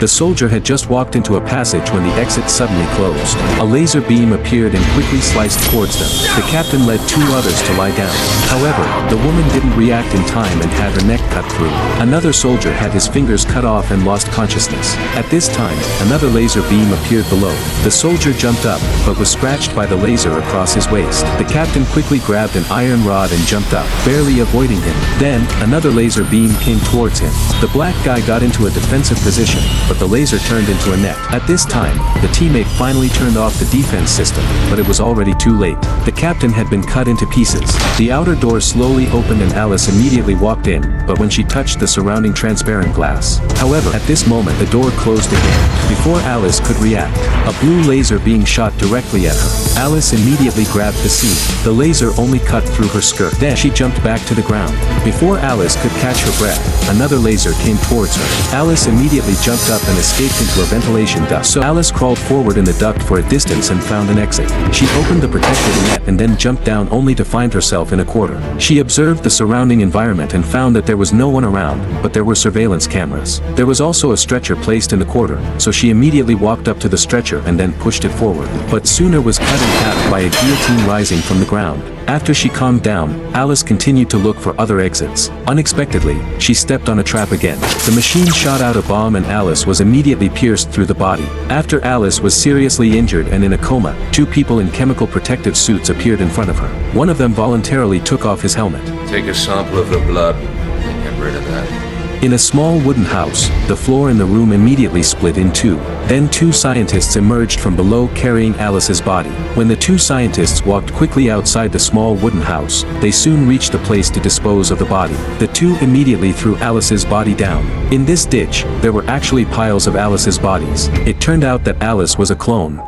The soldier had just walked into a passage when the exit suddenly closed. A laser beam appeared and quickly sliced towards them. The captain led two others to lie down. However, the woman didn't react in time and had her neck cut through. Another soldier had his fingers cut off and lost consciousness. At this time, another laser beam appeared below. The soldier jumped up, but was scratched by the laser across his waist. The captain quickly grabbed an iron rod and jumped up, barely avoiding him. Then, another laser beam came towards him. The black guy got into a defensive position, but the laser turned into a net. At this time, the teammate finally turned off the defense system, but it was already too late. The captain had been cut into pieces. The outer door slowly opened and Alice immediately walked in, but when she touched the surrounding transparent glass. However, at this moment the door closed again. Before Alice could react, a blue laser being shot directly at her. Alice immediately grabbed the seat. The laser only cut through her skirt. Then she jumped back to the ground. Before Alice could catch her breath, another laser came towards her. Alice immediately jumped up and escaped into a ventilation duct. So Alice crawled forward in the duct for a distance and found an exit. She opened the protective net and then jumped down only to find herself in a quarter. She observed the surrounding environment and found that there was no one around, but there were surveillance cameras. There was also a stretcher placed in the quarter, so she immediately walked up to the stretcher and then pushed it forward. But soon it was cut in half by a guillotine rising from the ground. After she calmed down, Alice continued to look for other exits. Unexpectedly, she stepped on a trap again. The machine shot out a bomb and Alice was immediately pierced through the body. After Alice was seriously injured and in a coma, two people in chemical protective suits appeared in front of her. One of them voluntarily took off his helmet. Take a sample of the blood and get rid of that. In a small wooden house, the floor in the room immediately split in two. Then two scientists emerged from below carrying Alice's body. When the two scientists walked quickly outside the small wooden house, they soon reached the place to dispose of the body. The two immediately threw Alice's body down. In this ditch, there were actually piles of Alice's bodies. It turned out that Alice was a clone.